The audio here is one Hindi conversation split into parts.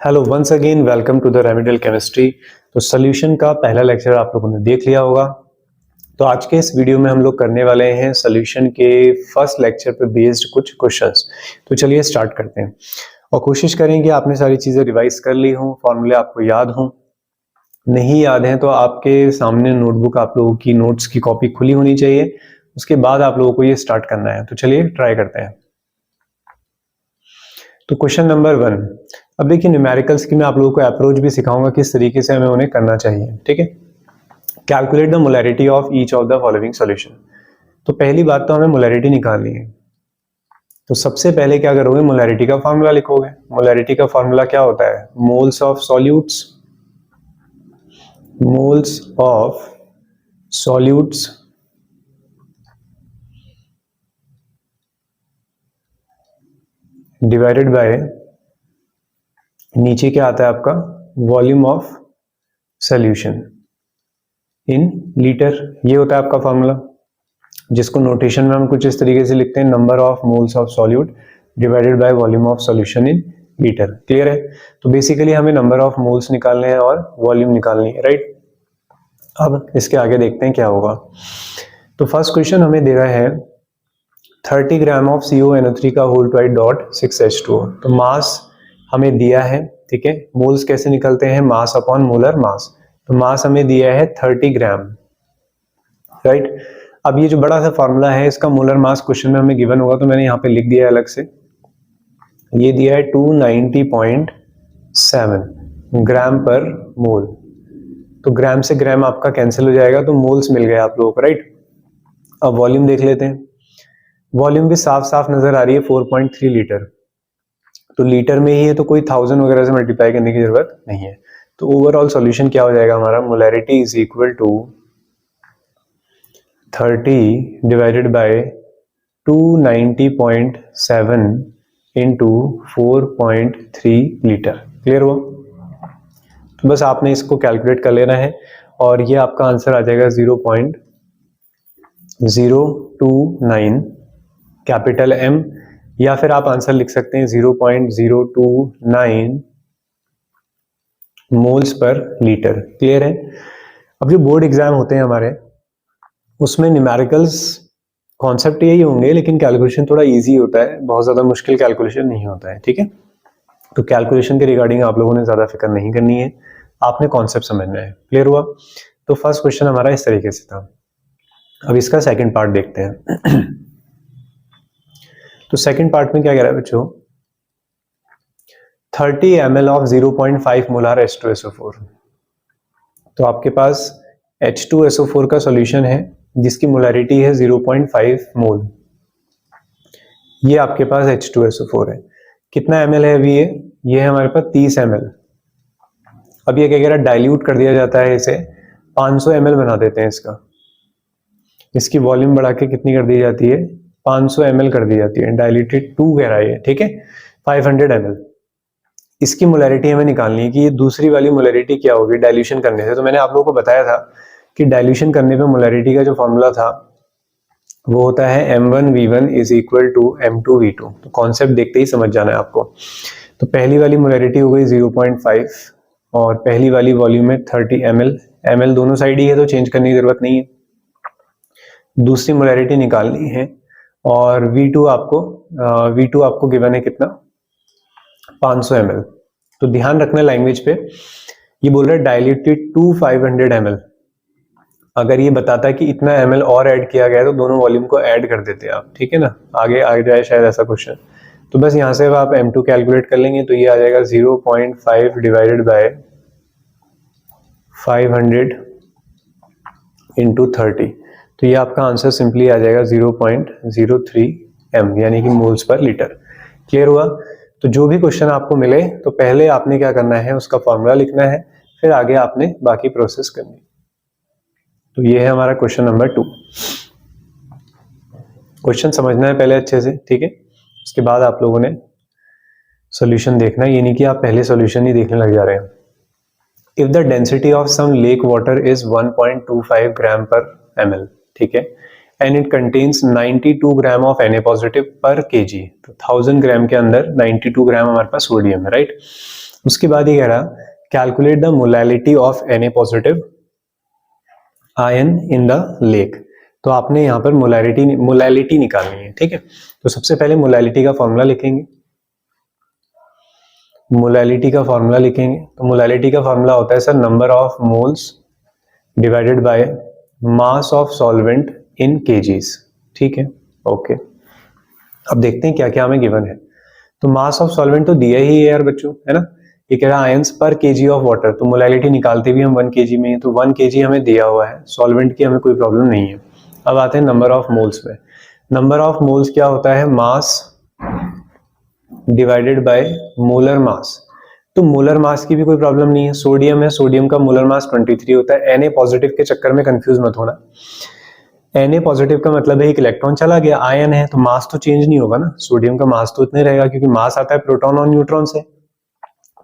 Hello once again welcome to the remedial chemistry. तो सोल्यूशन का पहला लेक्चर आप लोगों ने देख लिया होगा। तो आज के इस वीडियो में हम लोग करने वाले हैं सोल्यूशन के फर्स्ट लेक्चर पे बेस्ड कुछ क्वेश्चंस। तो चलिए स्टार्ट करते हैं और कोशिश करें कि आपने सारी चीज़ें रिवाइज कर ली हों, फॉर्मूले आपको याद हों। नहीं याद हैं तो आपके सामने नोटबुक, आप लोगों की नोट्स की कॉपी खुली होनी चाहिए। उसके बाद आप लोगों को ये स्टार्ट करना है। तो चलिए ट्राई करते हैं। तो क्वेश्चन नंबर 1, अब देखिए न्यूमेरिकल्स की मैं आप लोगों को अप्रोच भी सिखाऊंगा किस तरीके से हमें उन्हें करना चाहिए। ठीक है, calculate the molarity of each of the following solution. तो पहली बात तो हमें मोलैरिटी निकालनी है। तो सबसे पहले क्या करोगे, मोलैरिटी का फॉर्मूला लिखोगे। मोलैरिटी का फॉर्मूला क्या होता है? Moles of solutes, moles of solutes divided by, नीचे क्या आता है आपका, volume of solution in litre. ये होता है आपका फॉर्मूला, जिसको नोटेशन में हम कुछ इस तरीके से लिखते हैं, number of moles of solute divided by volume of solution in litre. Clear है? तो बेसिकली हमें नंबर ऑफ मोल्स निकालने हैं और वॉल्यूम निकालनी है, राइट। अब इसके आगे देखते हैं क्या होगा। तो फर्स्ट क्वेश्चन हमें दे रहा है 30 ग्राम ऑफ CONO3 का होल टू डॉट 6H2O। तो मास हमें दिया है, ठीक है। मोल्स कैसे निकलते हैं? Mass upon molar mass. तो मास हमें दिया है 30 ग्राम, राइट। अब ये जो बड़ा सा फॉर्मूला है, इसका मोलर मास क्वेश्चन में हमें गिवन होगा, तो मैंने यहाँ पे लिख दिया है अलग से। ये दिया है 290.7 ग्राम पर मोल। तो ग्राम से ग्राम आपका कैंसिल हो जाएगा, तो मोल्स मिल गए आप लोगों को, राइट। अब वॉल्यूम देख लेते हैं। वॉल्यूम भी साफ साफ नजर आ रही है, 4.3 लीटर। तो लीटर में ही है, तो कोई 1000 वगैरह से मल्टीप्लाई करने की जरूरत नहीं है। तो ओवरऑल सॉल्यूशन क्या हो जाएगा हमारा? Molarity is equal to 30 divided by 290.7 into 4.3 litre. Clear हुआ? तो बस आपने इसको कैलकुलेट कर लेना है और ये आपका आंसर आ जाएगा 0.029 कैपिटल M, या फिर आप आंसर लिख सकते हैं 0.029 मोल्स पर लीटर। क्लियर है? अब जो बोर्ड एग्जाम होते हैं हमारे, उसमें न्यूमेरिकल्स कॉन्सेप्ट यही होंगे, लेकिन कैलकुलेशन थोड़ा इजी होता है, बहुत ज्यादा मुश्किल कैलकुलेशन नहीं होता है, ठीक है। तो कैलकुलेशन के रिगार्डिंग आप लोगों ने ज्यादा फिक्र नहीं करनी है, आपने कॉन्सेप्ट समझना है। क्लियर हुआ? तो फर्स्ट क्वेश्चन हमारा इस तरीके से था। अब इसका सेकंड पार्ट देखते हैं। तो सेकंड पार्ट में क्या कह रहा है बच्चों? 30 ml ऑफ 0.5 मोलार H2SO4। तो आपके पास H2SO4 का सॉल्यूशन है जिसकी मोलैरिटी है 0.5 मोल। ये आपके पास H2SO4 है। कितना ml है अभी? ये है हमारे पास 30 ml। अब ये क्या कह रहा है? डाइल्यूट कर दिया जाता है इसे, 500 ml बना देते हैं इसका। इसकी वॉल्यूम बढ़ा के कितनी कर दी जाती है? 500 ml कर दी जाती है। डाइल्यूटेड 2 कह रहा है, ठीक है, 500 ml। इसकी मोलैरिटी हमें निकालनी है कि ये दूसरी वाली मोलैरिटी क्या होगी डाइल्यूशन करने से। तो मैंने आप लोगों को बताया था कि डाइल्यूशन करने पे मोलैरिटी का जो फॉर्मूला था वो होता है M1V1 is equal to M2V2। तो कॉन्सेप्ट देखते ही समझ जाना है आपको। तो पहली वाली मोलैरिटी हो गई 0.5 और पहली वाली वॉल्यूम है 30 ml। ml दोनों साइड ही है तो चेंज करने की जरूरत नहीं है। दूसरी मोलैरिटी निकालनी है और V2 आपको गिवन है कितना? 500 ml। तो ध्यान रखना लैंग्वेज पे, ये बोल रहा है डाइल्यूटेड टू 500 ml। अगर ये बताता है कि इतना ml और ऐड किया गया है तो दोनों वॉल्यूम को ऐड कर देते हैं आप, ठीक है ना। आगे आ जाए शायद ऐसा क्वेश्चन। तो बस यहाँ से आप M2 कैलकुलेट कर लेंगे तो ये आ जाएगा 0.5 डिवाइडेड बाय 500 इंटू 30। तो ये आपका आंसर सिंपली आ जाएगा 0.03 M, यानी कि मोल्स पर लीटर। क्लियर हुआ? तो जो भी क्वेश्चन आपको मिले तो पहले आपने क्या करना है, उसका फॉर्मूला लिखना है, फिर आगे आपने बाकी प्रोसेस करनी। तो ये है हमारा क्वेश्चन नंबर 2। क्वेश्चन समझना है पहले अच्छे से, ठीक है। उसके बाद आप लोगों ने सॉल्यूशन देखना है, ये नहीं कि आप पहले सॉल्यूशन ही देखने लग जा रहे हैं। If the density of some lake water is 1.25 gram per ml, ठीक है, and it contains 92 gram of Na positive per kg। तो 1000 ग्राम के अंदर 92 ग्राम हमारे पास सोडियम है, राइट। उसके बाद ये कह रहा calculate the molality of Na positive ion in the lake. तो आपने यहाँ पर मोलैलिटी निकालनी है, ठीक है। तो सबसे पहले मोलैलिटी का फॉर्मूला लिखेंगे। मोलैलिटी का फॉर्मूला लिखेंगे तो मोलैलिटी का फॉर्मूला होता है sir number of moles divided by mass of solvent in KGs, ठीक है, ओके। अब देखते हैं क्या क्या हमें गिवन है। तो मास ऑफ सॉल्वेंट तो दिया ही है यार बच्चों, है ना। ये कह रहा है आयंस पर केजी ऑफ वाटर, तो मोलैलिटी निकालते भी हम 1 केजी में, तो 1 केजी हमें दिया हुआ है, सॉल्वेंट की हमें कोई प्रॉब्लम नहीं है। अब आते हैं नंबर ऑफ मोल्स में। नंबर ऑफ मोल्स क्या होता है, mass divided by molar mass. तो मोलर मास की भी कोई प्रॉब्लम नहीं है, सोडियम है, सोडियम का मोलर मास 23 होता है। Na पॉजिटिव के चक्कर में कंफ्यूज मत होना, Na पॉजिटिव का मतलब है एक इलेक्ट्रॉन चला गया, आयन है तो मास तो चेंज नहीं होगा ना, सोडियम का मास तो इतने रहेगा क्योंकि मास आता है प्रोटॉन और न्यूट्रॉन से।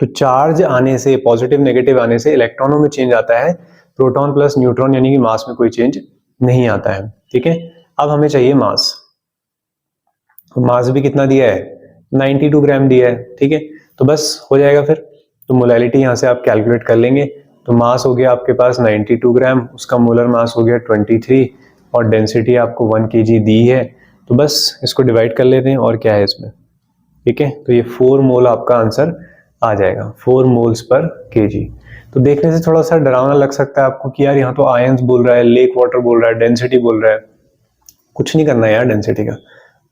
तो चार्ज आने से, पॉजिटिव नेगेटिव आने से इलेक्ट्रॉनों में चेंज आता है, प्रोटॉन प्लस न्यूट्रॉन यानी कि मास में कोई चेंज नहीं आता है, ठीक है। अब हमें चाहिए मास, तो मास भी कितना दिया है, 92 ग्राम दिया है, ठीक है। तो बस हो जाएगा फिर, तो मोलैलिटी यहाँ से आप कैलकुलेट कर लेंगे। तो मास हो गया आपके पास 92 ग्राम, उसका मोलर मास हो गया 23 और डेंसिटी आपको 1 kg दी है। तो बस इसको डिवाइड कर लेते हैं और क्या है इसमें, ठीक है। तो ये 4 मोल आपका आंसर आ जाएगा, 4 मोल्स पर kg। तो देखने से थोड़ा सा डरावना लग सकता है आपको कि यार यहाँ तो आयंस बोल रहा है, लेक वाटर बोल रहा है, डेंसिटी बोल रहा है। कुछ नहीं करना है यार डेंसिटी का,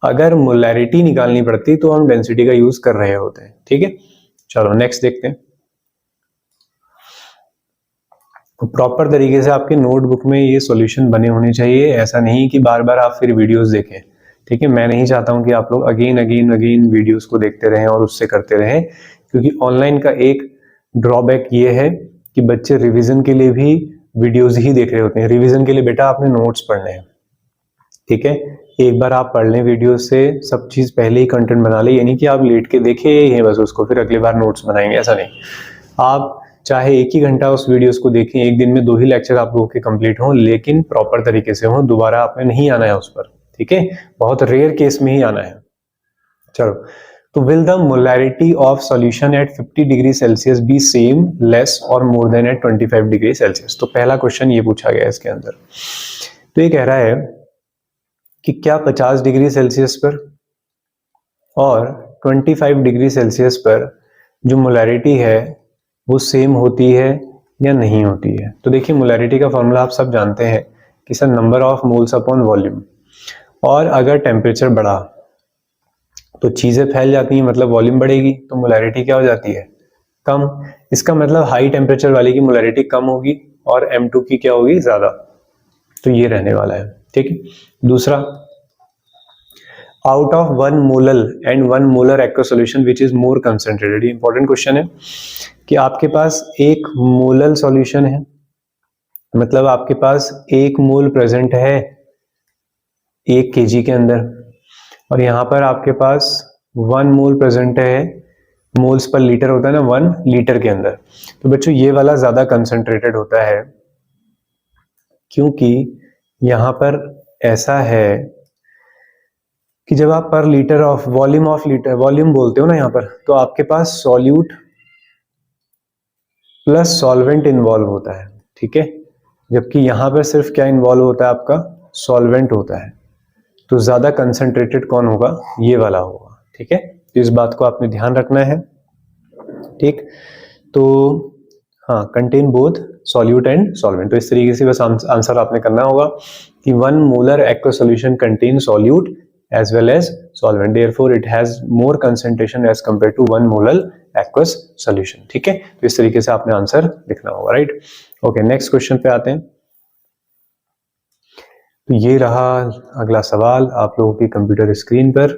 अगर मोलैरिटी निकालनी पड़ती तो हम डेंसिटी का यूज कर रहे होते हैं, ठीक है। चलो नेक्स्ट देखते हैं। तो प्रॉपर तरीके से आपके नोटबुक में ये सॉल्यूशन बने होने चाहिए, ऐसा नहीं कि बार बार आप फिर वीडियोस देखें, ठीक है। मैं नहीं चाहता हूं कि आप लोग अगेन अगेन अगेन वीडियोस को देखते रहें और उससे करते रहें, क्योंकि ऑनलाइन का एक ड्रॉबैक ये है कि बच्चे रिवीजन के लिए भी वीडियोस ही देख रहे होते हैं। रिवीजन के लिए बेटा आपने नोट्स पढ़ने हैं, ठीक है। एक बार आप पढ़ लें वीडियो से, सब चीज पहले ही कंटेंट बना ले, यानी कि आप लेट के देखे ये बस उसको फिर अगली बार नोट्स बनाएंगे, ऐसा नहीं। आप चाहे 1 ही घंटा उस वीडियोस को देखें, एक दिन में 2 ही लेक्चर आप लोगों के कंप्लीट हों, लेकिन प्रॉपर तरीके से हों, दोबारा आपने नहीं आना है उस पर, ठीक है। बहुत रेयर केस में ही आना है। चलो, तो will the molarity of solution at 50 degree Celsius be same, less और more than at 25 degree Celsius. तो पहला क्वेश्चन ये पूछा गया है इसके अंदर। तो ये कह रहा है कि क्या 50 डिग्री सेल्सियस पर और 25 डिग्री सेल्सियस पर जो मोलैरिटी है वो सेम होती है या नहीं होती है। तो देखिए मोलैरिटी का फॉर्मूला आप सब जानते हैं कि sir number of moles upon volume, और अगर टेम्परेचर बढ़ा तो चीजें फैल जाती हैं, मतलब वॉल्यूम बढ़ेगी, तो मोलैरिटी क्या हो जाती है, कम। इसका मतलब हाई टेम्परेचर वाली की मोलैरिटी कम होगी और M2 की क्या होगी, ज्यादा। तो ये रहने वाला है, ठीक है। दूसरा, out of 1 molal and 1 molar aqua solution which is more concentrated. Important question है कि आपके पास 1 मोलल सॉल्यूशन है, मतलब आपके पास 1 मोल प्रेजेंट है 1 kg के अंदर, और यहां पर आपके पास 1 मोल प्रेजेंट है, मोल्स पर लीटर होता है ना, 1 लीटर के अंदर। तो बच्चों ये वाला ज्यादा कंसंट्रेटेड होता है, क्योंकि यहां पर ऐसा है कि जब आप पर लीटर ऑफ लीटर वॉल्यूम बोलते हो ना यहाँ पर, तो आपके पास सॉल्यूट प्लस सॉल्वेंट इन्वॉल्व होता है, ठीक है। जबकि यहां पर सिर्फ क्या इन्वॉल्व होता है, आपका सॉल्वेंट होता है। तो ज्यादा कंसंट्रेटेड कौन होगा, ये वाला होगा, ठीक है। तो इस बात को आपने ध्यान रखना है, ठीक। तो हाँ, contain both solute and solvent. तो इस तरीके से बस आंसर आपने करना होगा कि 1 molar aqua solution contain solute as well as solvent, therefore it has more concentration as compared to 1 molar aqueous solution, ठीक है। तो इस तरीके से आपने आंसर लिखना होगा, राइट। ओके, नेक्स्ट क्वेश्चन पे आते हैं। तो ये रहा अगला सवाल आप लोगों की कंप्यूटर स्क्रीन पर।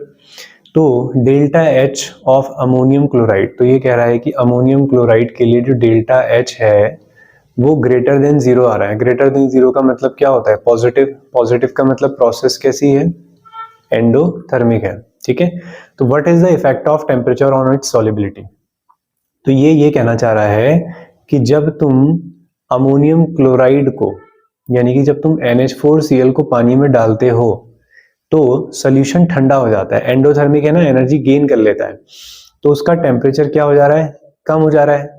तो delta H of ammonium chloride, तो ये कह रहा है कि अमोनियम क्लोराइड के लिए जो डेल्टा H है वो ग्रेटर देन 0 आ रहा है। ग्रेटर देन 0 का मतलब क्या होता है, पॉजिटिव। पॉजिटिव का मतलब प्रोसेस कैसी है, एंडोथर्मिक है, ठीक है। तो what is the effect of temperature on it's solubility. तो ये कहना चाह रहा है कि जब तुम अमोनियम क्लोराइड को, यानी कि जब तुम NH4Cl को पानी में डालते हो तो सोल्यूशन ठंडा हो जाता है, एंडोथर्मिक है ना, एनर्जी गेन कर लेता है। तो उसका टेम्परेचर क्या हो जा रहा है, कम हो जा रहा है,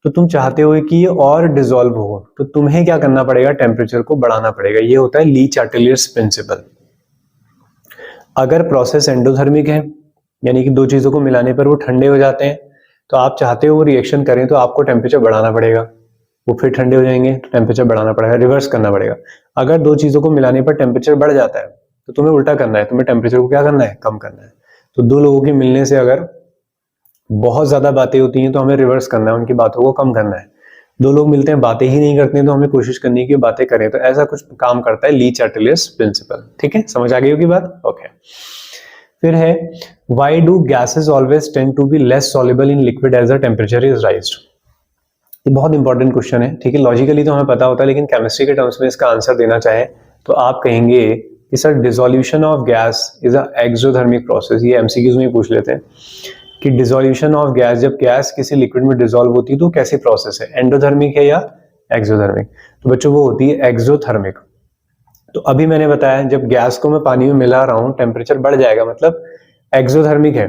तो तुम चाहते हो कि ये और डिसॉल्व हो, तो तुम्हें क्या करना पड़ेगा, टेम्परेचर को बढ़ाना पड़ेगा। ये होता है ली चार्टेलियर्स प्रिंसिपल। अगर प्रोसेस एंडोथर्मिक है, यानी कि दो चीजों को मिलाने पर वो ठंडे हो जाते हैं, तो आप चाहते हो वो रिएक्शन करें तो आपको टेम्परेचर बढ़ाना पड़ेगा, वो फिर ठंडे हो जाएंगे तो टेम्परेचर बढ़ाना पड़ेगा, रिवर्स करना पड़ेगा। अगर दो चीजों को मिलाने पर टेम्परेचर बढ़ जाता है तो तुम्हें उल्टा करना है, तुम्हें टेम्परेचर को क्या करना है, कम करना है। तो दो लोगों के मिलने से अगर बहुत ज्यादा बातें होती हैं तो हमें रिवर्स करना है, उनकी बातों को कम करना है। दो लोग मिलते हैं बातें ही नहीं करते हैं तो हमें कोशिश करनी है कि बातें करें। तो ऐसा कुछ काम करता है ली चार्टेलियर्स प्रिंसिपल। ठीक है, समझ आ गई होगी बात। ओके, फिर है why do gases always tend to be less soluble in liquid as the temperature is raised. ये बहुत इंपॉर्टेंट क्वेश्चन है। ठीक है, लॉजिकली तो हमें पता होता है, लेकिन केमिस्ट्री के टर्म्स में इसका आंसर देना चाहे तो आप कहेंगे कि sir dissolution of gas is a exothermic process. ये एमसीक्यूज में पूछ लेते हैं कि डिसोल्यूशन ऑफ गैस, जब गैस किसी लिक्विड में डिसॉल्व होती है तो कैसी प्रोसेस है, एंडोथर्मिक है या एक्सोथर्मिक। तो बच्चों वो होती है एक्सोथर्मिक। तो अभी मैंने बताया जब गैस को मैं पानी में मिला रहा हूं टेम्परेचर बढ़ जाएगा, मतलब एक्सोथर्मिक है।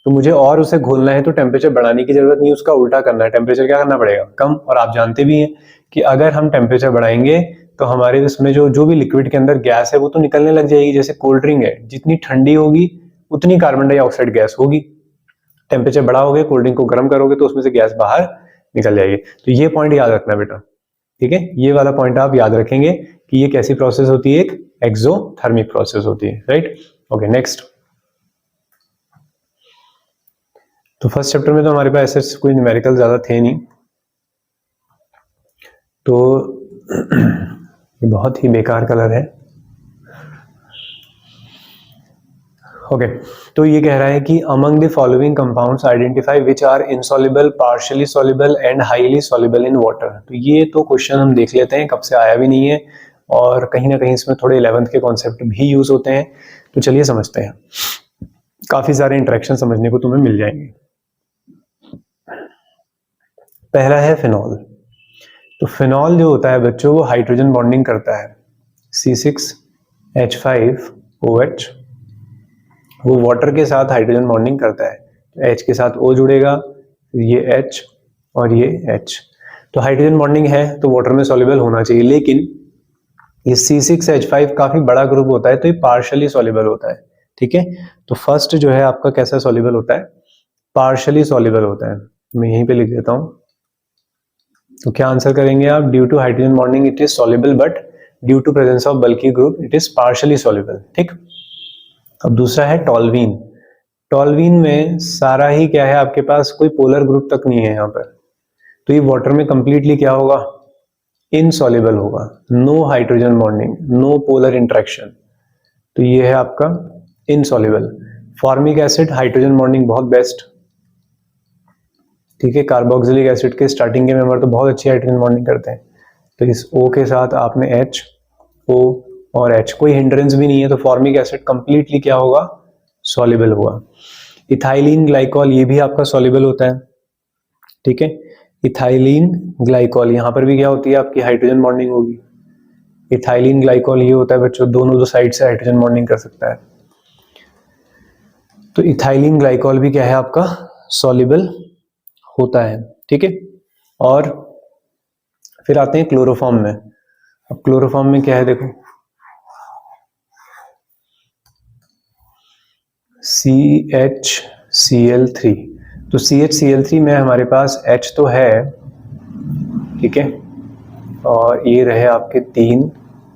तो मुझे और उसे घोलना है तो टेम्परेचर बढ़ाने की जरूरत नहीं, उसका उल्टा करना है, टेम्परेचर क्या करना पड़ेगा, कम। और आप जानते भी हैं कि अगर हम टेम्परेचर बढ़ाएंगे तो हमारे इसमें जो भी लिक्विड के अंदर गैस है वो तो निकलने लग जाएगी। जैसे कोल्ड ड्रिंक है, जितनी ठंडी होगी उतनी कार्बन डाइऑक्साइड गैस होगी। टेम्परेचर बढ़ाओगे, कोल्ड ड्रिंक को गर्म करोगे तो उसमें से गैस बाहर निकल जाएगी। तो ये पॉइंट याद रखना बेटा। ठीक है, ये वाला पॉइंट आप याद रखेंगे कि ये कैसी प्रोसेस होती है, एक एक्सोथर्मिक प्रोसेस होती है। Right, okay next. तो फर्स्ट चैप्टर में तो हमारे पास ऐसे कोई न्यूमेरिकल ज्यादा थे नहीं, तो ये बहुत ही बेकार कलर है। ओके, तो ये कह रहा है कि among the following compounds identify which are insoluble, partially soluble and highly soluble in water. तो ये तो क्वेश्चन हम देख लेते हैं, कब से आया भी नहीं है और कहीं ना कहीं इसमें थोड़े 11th के कॉन्सेप्ट भी यूज होते हैं। तो चलिए समझते हैं, काफी सारे इंटरेक्शन समझने को तुम्हें मिल जाएंगे। पहला है फिनॉल। तो फिनॉल जो होता है बच्चों वो हाइड्रोजन बॉन्डिंग करता है, C6H5OH। वो वाटर के साथ हाइड्रोजन बॉन्डिंग करता है, तो H के साथ O जुड़ेगा, ये H और ये H। तो हाइड्रोजन बॉन्डिंग है तो वाटर में सॉल्युबल होना चाहिए, लेकिन ये C6H5 काफी बड़ा ग्रुप होता है तो ये पार्शियली सॉल्युबल होता है। ठीक है, तो फर्स्ट जो है आपका कैसा सॉल्युबल होता है, पार्शियली सॉल्युबल होता है। मैं यहीं पे लिख देता हूं, तो क्या आंसर करेंगे आप, due to hydrogen bonding it is soluble, but due to presence of bulky group it is partially soluble. ठीक, अब दूसरा है टॉल्वीन। टॉल्वीन में सारा ही क्या है आपके पास, कोई पोलर ग्रुप तक नहीं है यहाँ पर, तो ये वाटर में कंप्लीटली क्या होगा, इनसॉल्युबल होगा, no hydrogen bonding, no polar interaction. तो ये है आपका insoluble. Formic acid hydrogen bonding बहुत बेस्ट। ठीक है, कार्बोक्सिलिक एसिड के स्टार्टिंग के मेंबर तो बहुत अच्छी हाइड्रोजन बॉन्डिंग करते हैं, तो इस O के साथ आपने H, O और H, कोई हिंड्रेंस भी नहीं है, तो फॉर्मिक एसिड कंप्लीटली क्या होगा, सॉल्युबल होगा। इथाइलिन ग्लाइकॉल ये भी आपका सॉल्युबल होता है। ठीक है, इथाइलिन ग्लाइकॉल यहाँ पर भी क्या होती है आपकी, हाइड्रोजन बॉन्डिंग होगी। इथाइलिन ग्लाइकॉल ये होता है बच्चों, दोनों दो साइड से हाइड्रोजन बॉन्डिंग कर सकता है, तो इथाइलिन ग्लाइकॉल भी क्या है आपका, सॉल्युबल होता है। ठीक है, और फिर आते हैं क्लोरोफॉर्म में। अब क्लोरोफॉर्म में क्या है देखो, CHCl3। तो CHCl3 में हमारे पास H तो है, ठीक है, और ये रहे आपके 3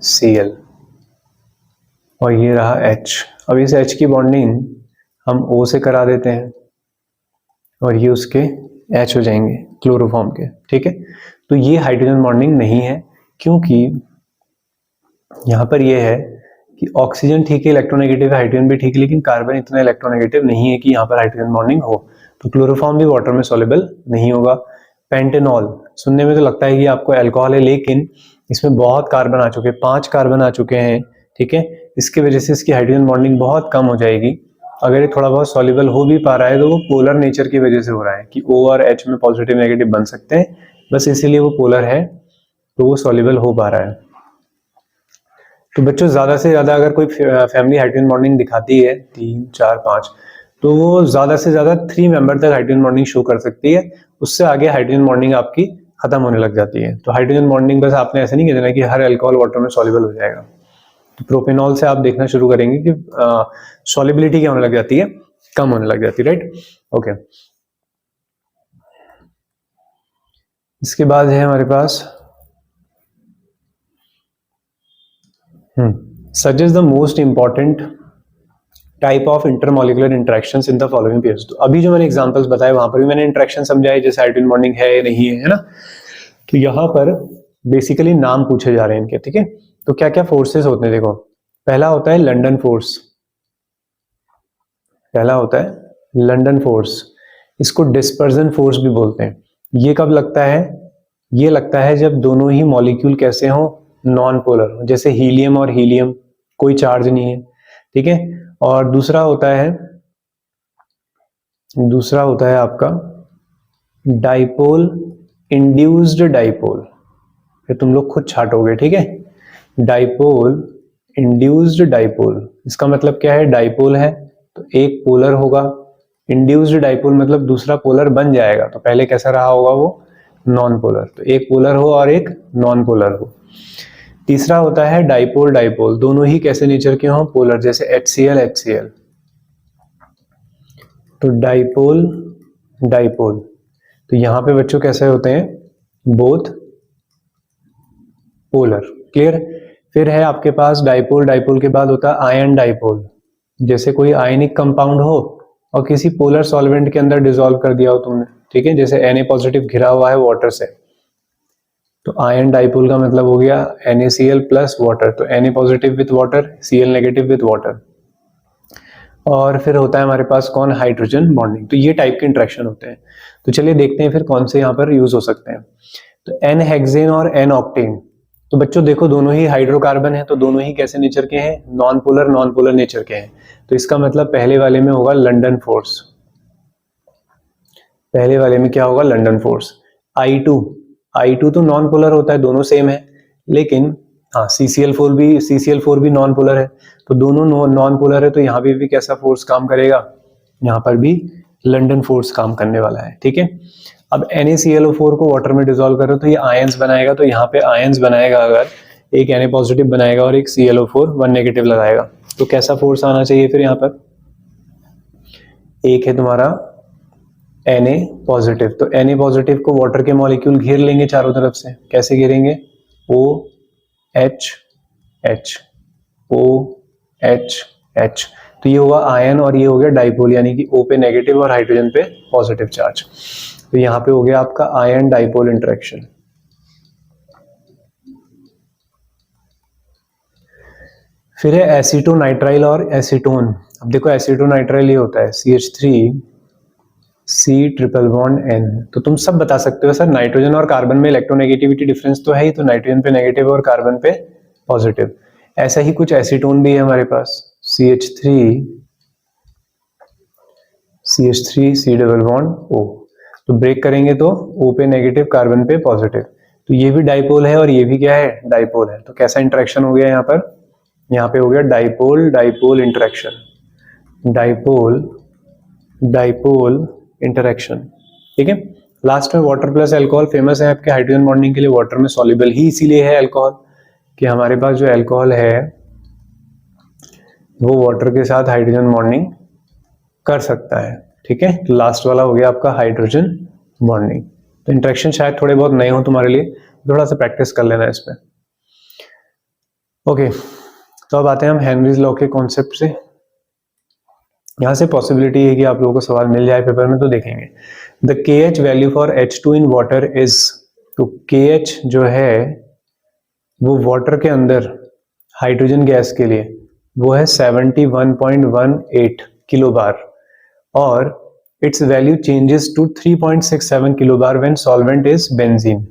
Cl और ये रहा H। अब इस H की बॉन्डिंग हम O से करा देते हैं और ये उसके H हो जाएंगे क्लोरोफॉर्म के। ठीक है, तो ये हाइड्रोजन बॉन्डिंग नहीं है, क्योंकि यहाँ पर ये है कि ऑक्सीजन ठीक है, इलेक्ट्रोनेगेटिव है, हाइड्रोजन भी ठीक है, लेकिन कार्बन इतना इलेक्ट्रोनेगेटिव नहीं है कि यहाँ पर हाइड्रोजन बॉन्डिंग हो, तो क्लोरोफॉर्म भी वाटर में सॉल्युबल नहीं होगा। पेंटेनॉल सुनने में तो लगता है कि आपको अल्कोहल है, लेकिन इसमें बहुत कार्बन आ चुके हैं, 5 कार्बन आ चुके हैं। ठीक है, इसकी वजह से इसकी हाइड्रोजन बॉन्डिंग बहुत कम हो जाएगी। अगर ये थोड़ा बहुत सॉल्युबल हो भी पा रहा है तो वो पोलर नेचर की वजह से हो रहा है कि O और H में पॉजिटिव नेगेटिव बन सकते हैं, बस इसीलिए वो पोलर है, तो वो सॉल्युबल हो पा रहा है। तो बच्चों ज्यादा से ज्यादा अगर कोई फैमिली हाइड्रोजन बॉन्डिंग दिखाती है 3, 4, 5, तो वो ज़्यादा से ज़्यादा 3 मेंबर तक हाइड्रोजन बॉन्डिंग शो कर सकती है, उससे आगे हाइड्रोजन बॉन्डिंग आपकी खत्म होने लग जाती है। तो हाइड्रोजन बॉन्डिंग बस आपने ऐसे नहीं कह देना कि हर अल्कोहल वाटर में सॉल्युबल हो जाएगा। तो प्रोपेनॉल से आप देखना शुरू करेंगे कि सॉल्युबिलिटी क्या होने लग जाती है, कम होने लग जाती है, राइट। ओके, इसके बाद है हमारे पास suggest the most important type of intermolecular interactions in the following pairs. तो अभी जो मैंने एग्जांपल्स बताए वहां पर भी मैंने इंटरेक्शन समझाए, जैसे हाइड्रोजन बॉन्डिंग है या नहीं है ना। तो यहाँ पर बेसिकली नाम पूछे जा रहे हैं इनके, ठीक है। तो क्या क्या फोर्सेस होते हैं, देखो पहला होता है लंदन फोर्स, पहला होता है लंदन फोर्स, इसको डिस्पर्जन फोर्स भी बोलते हैं। ये कब लगता है, ये लगता है जब दोनों ही मॉलिक्यूल कैसे हो, नॉन पोलर, जैसे हीलियम और हीलियम कोई चार्ज नहीं है, ठीक है। और दूसरा होता है आपका डाइपोल, इंड्यूस्ड डाइपोल, फिर तुम लोग खुद छाटोगे, ठीक है। डाइपोल, इंड्यूस्ड डाइपोल, इसका मतलब क्या है, डाइपोल है तो एक पोलर होगा, इंड्यूस्ड डाइपोल मतलब दूसरा पोलर बन जाएगा, तो पहले कैसा रहा होगा वो, नॉन पोलर, तो एक पोलर हो और एक नॉन पोलर हो। तीसरा होता है डाइपोल डाइपोल, दोनों ही कैसे नेचर के हों, पोलर, जैसे HCl HCl, तो डाइपोल डाइपोल, तो यहां पे बच्चों कैसे होते हैं, बोथ पोलर, क्लियर। फिर है आपके पास डाइपोल डाइपोल के बाद होता है आयन डाइपोल, जैसे कोई आयनिक कंपाउंड हो और किसी पोलर सॉल्वेंट के अंदर डिसॉल्व कर दिया हो तुमने, ठीक है, जैसे Na पॉजिटिव घिरा हुआ है वाटर से, तो आयन डाइपोल का मतलब हो गया NaCl प्लस वाटर, तो Na positive with water, Cl negative with water. और फिर होता है हमारे पास कौन, हाइड्रोजन बॉन्डिंग। तो ये टाइप के इंटरेक्शन होते हैं। तो चलिए देखते हैं फिर कौन से यहाँ पर यूज हो सकते हैं। तो एन हेक्सेन और एन ऑक्टेन, तो बच्चों देखो दोनों ही हाइड्रोकार्बन है, तो दोनों ही कैसे नेचर के हैं, नॉन पोलर नेचर के हैं। तो इसका मतलब पहले वाले में होगा लंदन फोर्स, पहले वाले में क्या होगा, लंदन फोर्स। I2 तो नॉन पोलर होता है, दोनों सेम है, लेकिन हाँ CCl4 भी नॉन पोलर है, तो दोनों नॉन पोलर है, तो यहाँ पे भी कैसा फोर्स काम करेगा, यहाँ पर भी लंदन फोर्स काम करने वाला है, ठीक है। अब NaClO4 को वाटर में डिसॉल्व करो तो ये आयंस बनाएगा, तो यहाँ पे आयंस बनाएगा, अगर एक Na पॉजिटिव बनाएगा और एक ClO4 1 नेगेटिव लगाएगा, तो कैसा फोर्स आना चाहिए फिर यहाँ पर, एक है तुम्हारा Na पॉजिटिव, तो Na पॉजिटिव को वाटर के मॉलिक्यूल घेर लेंगे चारों तरफ से, कैसे घेरेंगे, OH तो ये हुआ आयन और ये हो गया डाइपोल, यानी कि O पे नेगेटिव और हाइड्रोजन पे पॉजिटिव चार्ज, तो यहाँ पे हो गया आपका आयन डाइपोल इंटरेक्शन। फिर है एसीटोनाइट्राइल और एसीटोन। अब देखो एसीटोनाइट्राइल ये होता है CH3C≡N, तो तुम सब बता सकते हो सर नाइट्रोजन और कार्बन में इलेक्ट्रोनेगेटिविटी डिफरेंस तो है ही, तो नाइट्रोजन पे नेगेटिव और कार्बन पे पॉजिटिव। ऐसा ही कुछ एसीटोन भी है हमारे पास, CH3C≡O, तो ब्रेक करेंगे तो O पे नेगेटिव कार्बन पे पॉजिटिव, तो ये भी डाइपोल है और ये भी क्या है, डाइपोल है। तो कैसा इंटरेक्शन हो गया यहाँ पर, यहाँ पे हो गया dipole dipole interaction, dipole dipole interaction, ठीक है। लास्ट में वाटर प्लस अल्कोहल फेमस है आपके हाइड्रोजन बॉन्डिंग के लिए, वाटर में सॉल्युबल ही इसीलिए है अल्कोहल कि हमारे पास जो अल्कोहल है वो वाटर के साथ हाइड्रोजन बॉन्डिंग कर सकता है, ठीक है। तो लास्ट वाला हो गया आपका हाइड्रोजन बॉन्डिंग। तो इंटरेक्शन शायद थोड़े बहुत नए हो तुम्हारे लिए, थोड़ा सा प्रैक्टिस कर लेना इस पे। ओके, तो अब आते हैं हम हेनरीज लॉ के कॉन्सेप्ट से। यहां से पॉसिबिलिटी है कि आप लोगों को सवाल मिल जाए पेपर में, तो देखेंगे। The KH value for H2 in water is, तो KH जो है वो वाटर के अंदर हाइड्रोजन गैस के लिए वो है 71.18 किलो बार, और its value changes to 3.67 kilo bar when solvent is benzene.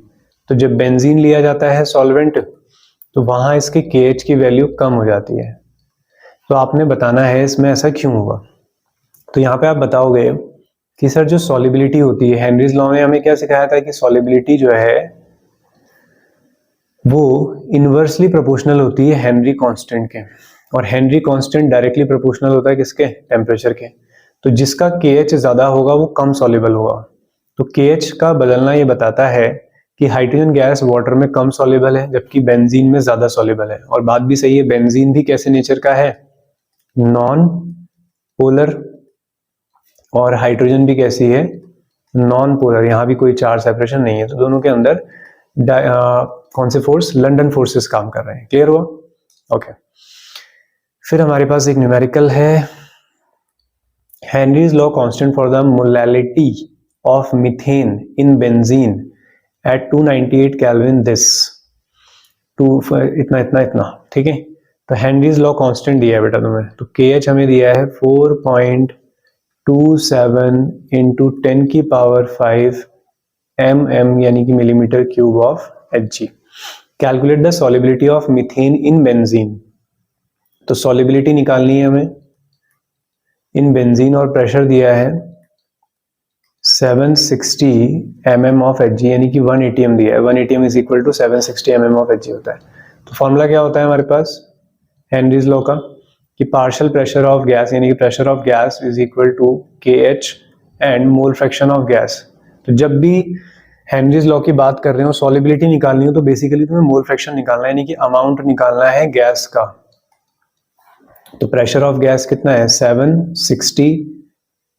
तो जब बेंजीन लिया जाता है सॉल्वेंट तो वहां इसके KH की वैल्यू कम हो जाती है। तो आपने बताना है इसमें ऐसा क्यों हुआ। तो यहाँ पे आप बताओगे कि सर जो सॉल्युबिलिटी होती है, हेनरीज लॉ में हमें क्या सिखाया था कि सॉल्युबिलिटी जो है वो इनवर्सली प्रोपोर्शनल होती है हेनरी कांस्टेंट के, और हेनरी कांस्टेंट डायरेक्टली प्रोपोर्शनल होता है किसके, टेम्परेचर के। तो जिसका KH ज्यादा होगा वो कम सॉल्युबल होगा। तो KH का बदलना ये बताता है कि हाइड्रोजन गैस वाटर में कम सॉल्युबल है जबकि बेंजीन में ज्यादा सॉल्युबल है। और बात भी सही है, बेंजीन भी कैसे नेचर का है, नॉन पोलर, और हाइड्रोजन भी कैसी है, नॉन पोलर। यहाँ भी कोई चार्ज सेपरेशन नहीं है, तो दोनों के अंदर कौन से फोर्स, लंडन फोर्सेस काम कर रहे हैं। क्लियर हुआ? ओके। फिर हमारे पास एक न्यूमेरिकल है, Henry's law constant for the molality of methane in benzene at 298 kelvin this इतना इतना इतना, ठीक है। तो हेनरीज लॉ कांस्टेंट दिया है बेटा तुम्हें, तो KH हमें दिया है 4.27 इंटू 10 की पावर 5 mm यानी कि millimetre cube of Hg। Calculate the solubility of methane in benzene. तो सॉल्युबिलिटी निकालनी है हमें इन बेंजीन, और प्रेशर दिया है 760 mm ऑफ Hg यानी कि 1 atm दिया है। 1 atm is equal to 760 mm of Hg होता है। तो फॉर्मूला क्या होता है हमारे पास हेनरीज लॉ का, कि पार्शियल प्रेशर ऑफ गैस यानी कि pressure of gas is equal to KH and mole fraction of gas. तो जब भी हेनरीज लॉ की बात कर रहे हो, सॉल्युबिलिटी निकालनी हो, तो बेसिकली तुम्हें मोल फ्रैक्शन निकालना है, यानी कि अमाउंट निकालना है गैस का। तो प्रेशर ऑफ गैस कितना है, 760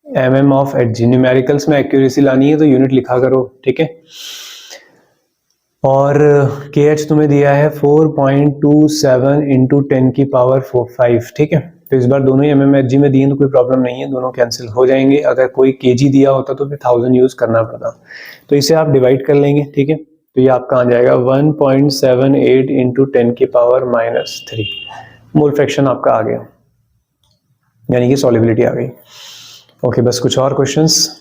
mm ऑफ Hg। न्यूमेरिकल्स में एक्यूरेसी लानी है तो यूनिट लिखा करो, ठीक है। और KH तुम्हें दिया है 4.27 इंटू 10 की पावर 5, ठीक है। तो इस बार दोनों ही mmHg में दिए तो कोई प्रॉब्लम नहीं है, दोनों कैंसिल हो जाएंगे। अगर कोई kg दिया होता तो फिर 1000 यूज करना पड़ता। तो इसे आप डिवाइड कर लेंगे, ठीक है। तो ये आपका आ जाएगा 1.78 इंटू 10 की पावर -3। मोल फ्रैक्शन आपका आ गया, यानी कि सॉल्युबिलिटी आ गई। ओके, बस कुछ और क्वेश्चंस।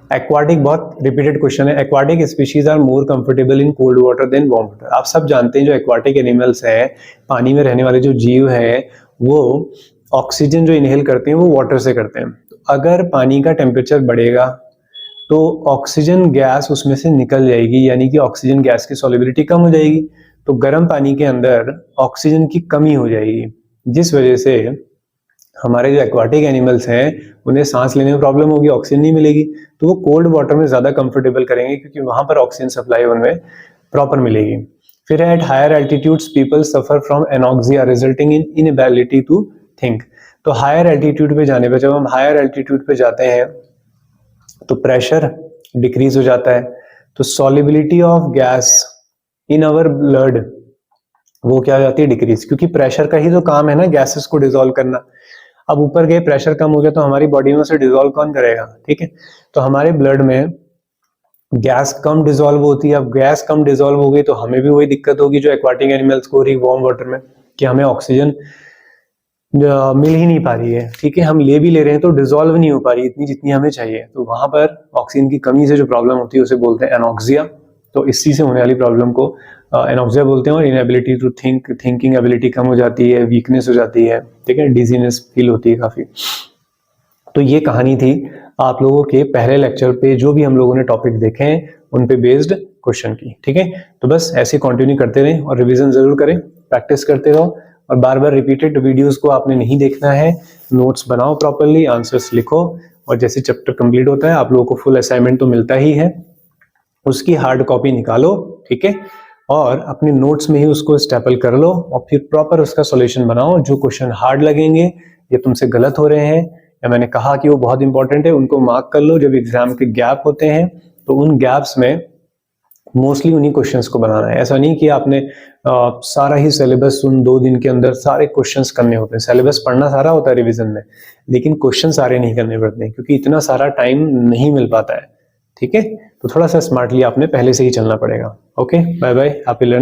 एक्वाटिक बहुत रिपीटेड क्वेश्चन है। Aquatic species are more comfortable in cold water than warm water. आप सब जानते हैं जो एक्वाटिक एनिमल्स हैं, पानी में रहने वाले जो जीव हैं, वो ऑक्सीजन जो इनहेल करते हैं वो वाटर से करते हैं। तो अगर पानी का टेम्परेचर बढ़ेगा तो ऑक्सीजन गैस उसमें से निकल जाएगी, यानी कि ऑक्सीजन गैस की सॉल्युबिलिटी कम हो जाएगी। तो गर्म पानी के अंदर ऑक्सीजन की कमी हो जाएगी, जिस वजह से हमारे जो एक्वाटिक एनिमल्स हैं उन्हें सांस लेने में प्रॉब्लम होगी, ऑक्सीजन नहीं मिलेगी। तो वो कोल्ड वाटर में ज्यादा कंफर्टेबल करेंगे क्योंकि वहां पर ऑक्सीजन सप्लाई उनमें प्रॉपर मिलेगी। फिर at higher altitudes people suffer from anoxia resulting in inability to think. तो हायर एल्टीट्यूड पे जाने पर, जब हम हायर एल्टीट्यूड पे जाते हैं तो प्रेशर डिक्रीज हो जाता है, तो solubility of gas in our blood वो क्या हो जाती है, डिक्रीज। क्योंकि प्रेशर का ही तो काम है ना गैसेस को डिसॉल्व करना। अब ऊपर गए, प्रेशर कम हो गया तो हमारी बॉडी में उसे डिसॉल्व कौन करेगा, ठीक है। तो हमारे ब्लड में गैस कम डिसॉल्व होती है। अब गैस कम डिसॉल्व हो गई तो हमें भी वही दिक्कत होगी जो एक्वाटिक एनिमल्स को हो रही वार्म वाटर में, कि हमें ऑक्सीजन मिल ही नहीं पा रही है, ठीक है। हम ले भी ले रहे हैं तो डिसॉल्व नहीं हो पा रही इतनी जितनी हमें चाहिए। तो वहां पर ऑक्सीजन की कमी से जो प्रॉब्लम होती है उसे बोलते हैं एनॉक्सिया। तो इस चीज से होने वाली प्रॉब्लम को एनॉक्सिया बोलते हैं। और inability to think, thinking ability कम हो जाती है, वीकनेस हो जाती है, ठीक है, डिजीनेस फील होती है काफी। तो ये कहानी थी आप लोगों के पहले लेक्चर पे जो भी हम लोगों ने टॉपिक देखे हैं उन पे बेस्ड क्वेश्चन की, ठीक है। तो बस ऐसे कंटिन्यू करते रहें और रिवीजन जरूर करें, प्रैक्टिस करते रहो। और बार बार रिपीटेड वीडियोस को आपने नहीं देखना है, नोट्स बनाओ प्रॉपरली, आंसर्स लिखो, और जैसे चैप्टर कंप्लीट होता है आप लोगों को फुल असाइनमेंट तो मिलता ही है, उसकी हार्ड कॉपी निकालो, ठीक है, और अपने नोट्स में ही उसको स्टेपल कर लो और फिर प्रॉपर उसका सॉल्यूशन बनाओ। जो क्वेश्चन हार्ड लगेंगे या तुमसे गलत हो रहे हैं या मैंने कहा कि वो बहुत इंपॉर्टेंट है, उनको मार्क कर लो। जब एग्जाम के गैप होते हैं तो उन गैप्स में मोस्टली उन्हीं क्वेश्चंस को बनाना है। ऐसा नहीं कि आपने सारा ही सिलेबस उन 2 दिन के अंदर सारे क्वेश्चंस करने होते हैं। सिलेबस पढ़ना सारा होता है रिवीजन में, लेकिन क्वेश्चन सारे नहीं करने पड़ते क्योंकि इतना सारा टाइम नहीं मिल पाता है, ठीक है। तो थोड़ा सा स्मार्टली आपने पहले से ही चलना पड़ेगा। Okay, bye bye, happy learning.